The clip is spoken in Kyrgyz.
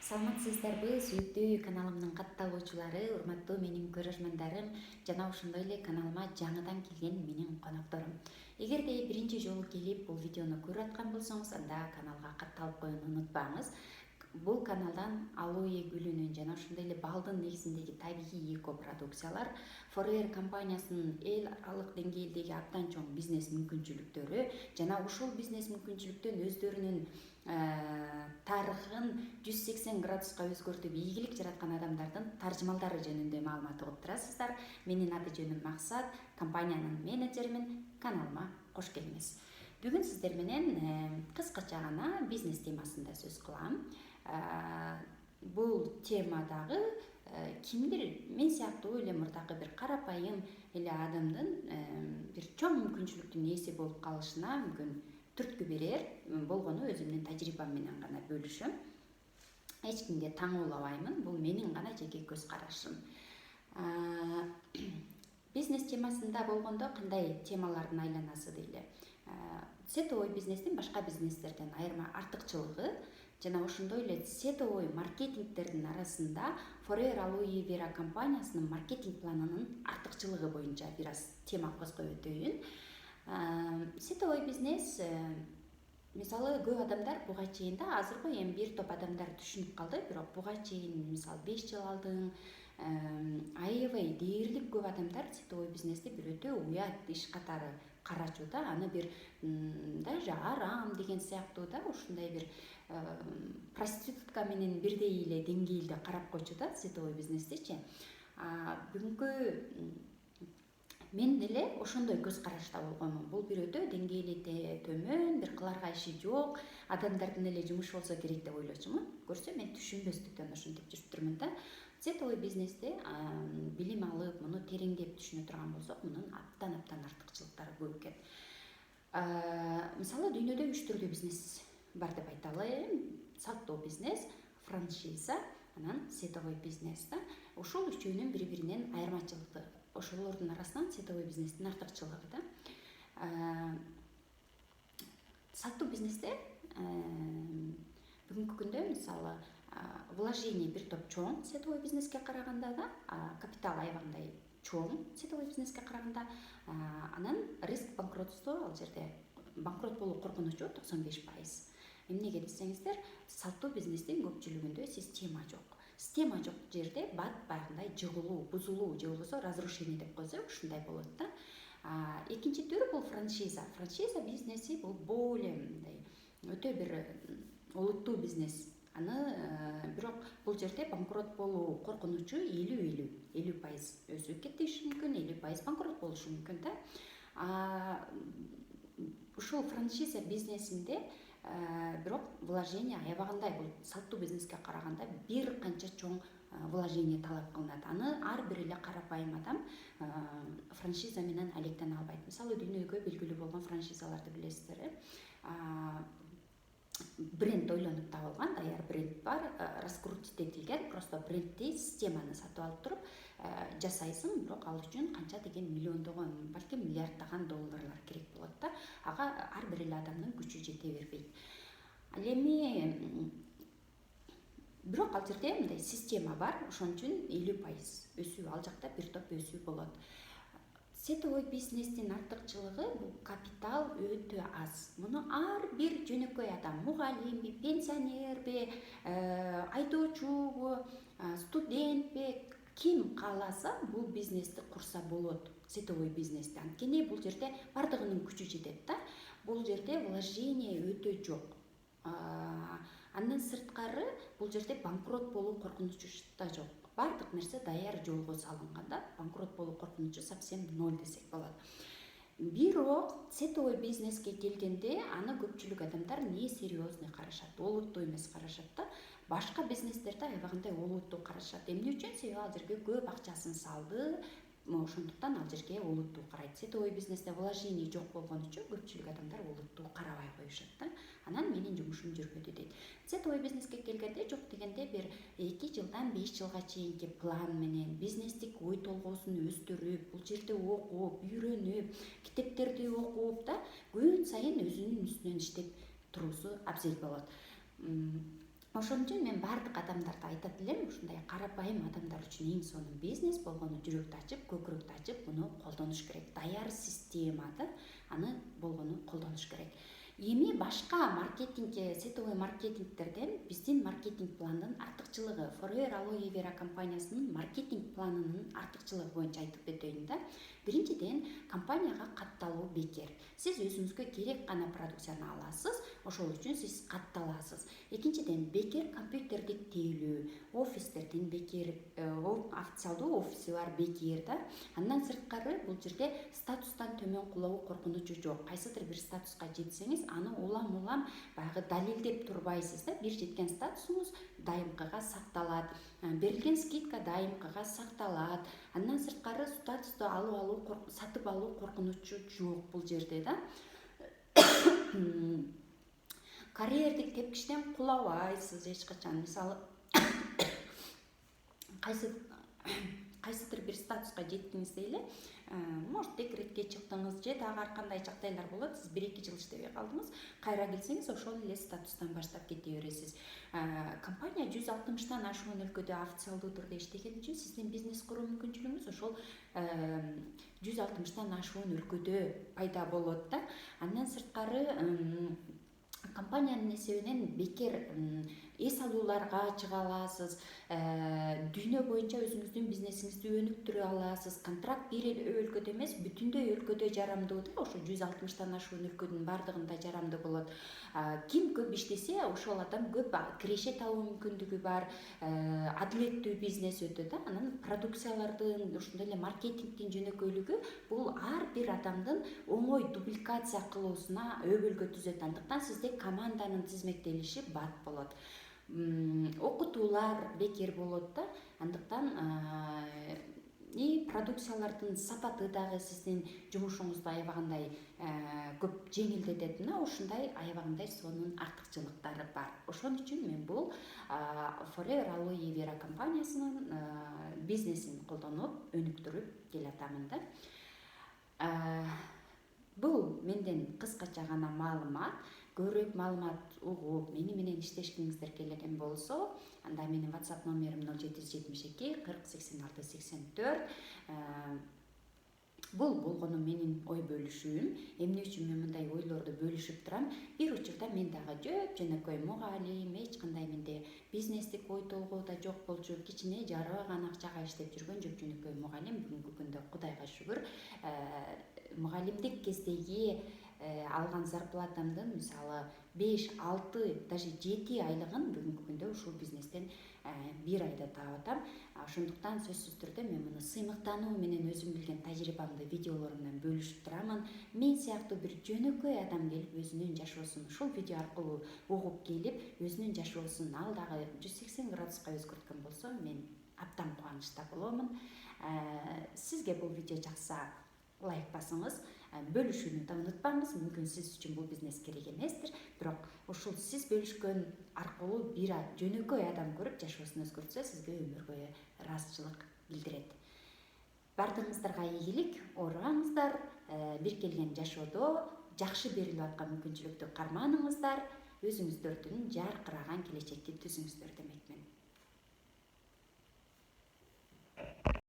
Саламатсыздарбы, сүйүктүү каналымдын катталуучулары, урматтуу менин көрөрмандарым жана ошондой эле каналыма жаңыдан келген менин конокторум. Эгерде биринчи жолу келип бул видеону көрүп аткан болсоңуз, анда каналга катталып коюуну унутпаңыз. Бул каналдан алоэ гүлүнүн жана ошондой эле балдын негизиндеги табигый экопродукциялар, Forever компаниясынын эл аралык деңгээлдеги абдан чоң бизнес мүмкүнчүлүктөрү жана ушул бизнес мүмкүнчүлүктөн өздөрүнүн тарыхын 180 градуска өзгөртүп ийгилик жараткан адамдардын таржымалдары жөнүндө маалымат угуп турасыздар. Менин аты жөнүм Максат, компаниянын менеджеримин, каналыма кош келиңиз. Бүгүн сиздер менен кыскача гана бизнес темасында сөз кылам. Бул темадагы кимдир мен сыяктуу эле мурдакы бир карапайым эле адамдын бир чоң мүмкүнчүлүктүн ээси болуп калышына мүмкүн түрткү берер болгону өзүмдүн тажрыйбам менен гана бөлүшөм. Эч кимге таңуулабаймын, бул менин гана жеке көз карашым. Бизнес темасында болгондо кандай темалардын айланасы дейли. Сетовой бизнестин башка бизнестерден айырма артыкчылыгы жана ошондой эле сетовой маркетингтердин арасында Forever Aloe Vera компаниясынын маркетинг планынын артыкчылыгы боюнча бир аз тема козгой өтөйүн. Сетовой бизнес, мисалы, көп адамдар буга чейин да, азыркы эми бир топ адамдар түшүнүп калды, бирок буга чейин мисалы 5 жыл алдын аябай дээрлик көп адамдар сетовой бизнести бир өтө уят иш катары карачууда, аны бир даже арам деген сыяктуу да, ушундай бир проститутка менен бирдей эле деңгээлде карап койчу да сетовой бизнестичи. Бүгүнкү мен деле ошондой көз карашта болгонмун. Бул бир өтө деңгээли төмөн, бир кыларга иши жок, адамдардын эле жумушу болсо керек деп ойлочумун. Көрсө мен түшүнбөстүктөн ошентип жүрүп турмун да. Сетовой бизнесте билим алып, муну тереңдеп түшүнө турган болсок, мунун абдан артыкчылыктары көп экен. Мисалы, дүйнөдө 3 түрдүү бизнес бар деп айталы. Салттуу бизнес, франшиза, анан сетовой бизнес да. Ушул үчөөнүн бири-биринен айырмачылыгы, ошолордун арасынан сетовой бизнестин артыкчылыгы да. Салттуу бизнесте бүгүнкү күндө мисалы вложение бир топ чоң сетовой бизнеске караганда да, капитал аябагандай чоң сетовой бизнеске караганда, анан риск банкротство, ал жерде банкрот болуу коркунучу 95%. Эмнеге десеңиздер, салттуу бизнестин көпчүлүгүндө система жок. Система жок жерде бат баягындай жыгылуу, бузулуу же болбосо разрушение деп койсок, ушундай болот да. Экинчи түрү бул франшиза. Франшиза бизнеси бул более мындай өтө бир олуттуу бизнес. Аны бирок бул жерде банкрот болуу коркунучу 50% өсүп кетиши мүмкүн, 50% банкрот болушу мүмкүн да. Ушул франшиза бизнесинде бирок вложение аябагандай, бул салттуу бизнеске караганда бир канча чоң вложение талап кылынат. Аны ар бир эле карапайым адам франшиза менен алектене албайт. Мисалы, дүйнөгө белгилүү болгон франшизаларды билесиздер. Бренд ойлонуп табылган, даяр бренд бар, раскрутить этилген, просто брендти, системаны сатып алып туруп жасайсың, бирок ал үчүн канча деген миллиондогон, балки миллиарддаган долларлар керек болот да. Ага ар бир эле адамдын күчү жете бербейт. Ал эми бирок ал жерде мындай система бар, ошон үчүн 50% өсүү, ал жакта бир топ өсүү болот. Сетовой бизнестин артыкчылыгы бул капитал өтө аз. Муну ар бир жөнөкөй адам, мугалимби, пенсионерби, айдоочубу, студентпи, ким кааласа бул бизнести курса болот. Сетовой бизнести. Анткени бул жерде бардыгынын күчү жетет да. Бул жерде вложение өтө жок. Андан сырткары бул жерде банкрот болуу коркунучу да жок. Бардык нерсе даяр жолго салынганда, банкрот болуу коркунучу совсем 0 десек болот. Бирок сетовой бизнеске келгенде аны көпчүлүк адамдар не серьезный карашат, олуттуу эмес карашат да. Башка бизнестерде аябагандай олуттуу карашат. Эмне үчүн? Себеби ал жерге көп акчасын салды, ошондуктан ал жерге олуттуу карайт. Сетовой бизнесте вложение жок болгон үчүн көпчүлүк адамдар олуттуу карабай коюшат да. Анан менин жумушум жүрбөдү дейт. Сетовой бизнеске келгенде жок дегенде бир 2 жылдан 5 жылга чейинки план менен бизнестик ой толгоосун өстүрүп, бул жерде окуп, үйрөнүп, китептерди окуп да, күн сайын өзүнүн үстүнөн иштеп туруусу абзел болот. Ошон үчүн мен баардык адамдарда айтат элем, ушундай карапайым адамдар үчүн эң сонун бизнес болгону жүрөктү ачып, көкүрөктү ачып, буну колдонуш керек. Даяр системада аны болгону колдонуш керек. Эми башка маркетинг, сетевой маркетингтерден биздин маркетинг пландын артыкчылыгы, Forever Aloe Vera компаниясынын маркетинг планынын артыкчылыгы боюнча айтып өтөйүн да. Биринчиден, компанияга катталуу бекер. Сиз өзүңүзгө керек гана продукцияны аласыз, ошол үчүн сиз катталасыз. Экинчиден, бекер компьютердик тейлөө, офистердин бекер, официалдуу офиси бар бекер да. Андан сырткары бул жерде статустан төмөн кулоо коркунучу жок. Кайсыдыр бир статуска жетсеңиз, аны улам баягы далилдеп турбайсыз да. Бир жеткен статусуңуз дайымкыга сакталат, берилген скидка дайымкыга сакталат. Андан сырткары статусту сатып алуу коркунучу жок бул жерде да. Карьердик тепкичтен кулабайсыз эч качан. Мисалы, кайсыдыр бир статуска жеттиңиз дейли, может декретке чыктыңыз же дагы ар кандай жагдайлар болот, сиз 1-2 жыл иштебей калдыңыз, кайра келсеңиз ошол эле статустан баштап кете бересиз. Компания 160тан ашуун өлкөдө официалдуу турда иштеген үчүн сиздин бизнес куруу мүмкүнчүлүгүңүз ошол 160тан ашуун өлкөдө пайда болот да. Андан сырткары компаниянын эсебинен бекер эс алууларга чыга аласыз, дүйнө боюнча өзүңүздүн бизнесиңизди өнүктүрө аласыз. Контракт бир эле өлкөдө эмес, бүтүндөй өлкөдө жарамдуу да, ошо 160тан ашуун өлкөнүн бардыгында жарамдуу болот. Ким көп иштесе, ошол адам көп киреше табуу мүмкүндүгү бар, адилеттүү бизнес өтөт да. Анан продукциялардын, ошондой эле маркетингдин жөнөкөйлүгү бул ар бир адамдын оңой дубликация кылуусуна өбөлгө түзөт. Андыктан сизде команданын тизмектелиши бат болот. Окутуулар бекер болот да. Андыктан продукциялардын сапаты дагы сиздин жумушуңузду аябагандай көп жеңилдетет. Ушундай аябагандай сонун артыкчылыктары бар. Ошон үчүн мен бул Forever Aloe Vera компаниясынын бизнесин колдонуп, өнүктүрүп келатамын да. Бул менден кыскача гана маалымат. Көбүрөөк маалымат угуп, мени менен иштешкиңиздер келген болсо, анда менин WhatsApp номерим 0772 40 86 84. Бул болгону менин ой бөлүшүүм. Эмне үчүн мен мындай ойлорду бөлүшүп турам? Бир учурда мен дагы жөнөкөй мугалим, эч кандай менде бизнестик ой толгоо да жок болчу, кичине жарыба гана акчага иштеп жүргөн жөнөкөй мугалим. Бүгүнкү күндө Кудайга шүгүр, мугалимдик кездеги алган зарплатамдын мисалы 5, 6, даже 7 айлыгын бүгүнкү күндө ушул бизнестен бир айда таап атам. Ошондуктан сөзсүз түрдө мен муну сыймыктануу менен өзүм билген тажрыйбамды видеолорумдан бөлүшүп турамын. Мен сыяктуу бир жөнөкөй адам келип өзүнүн жашоосун ушул видео аркылуу угуп келип, өзүнүн жашоосун ал дагы 180 градуска өзгөрткөн болсо, мен абдан кубанычта боломун. Сизге бул видео жакса, лайк басыңыз, бөлүшүүнү да унутпаңыз. Мүмкүн сиз үчүн бул бизнес керек эместир, бирок ушул сиз бөлүшкөн аркылуу бир жөнөкөй адам көрүп жашоосун өзгөртсө, сизге өмүр бою ыраазычылык билдирет. Бардыгыңыздарга ийгилик, оорубаңыздар, биркелген жашоодо жакшы берилип аткан мүмкүнчүлүктү карманыңыздар, өзүңүздөрдүн жаркыраган келечекти түзүңүздөр демекмин.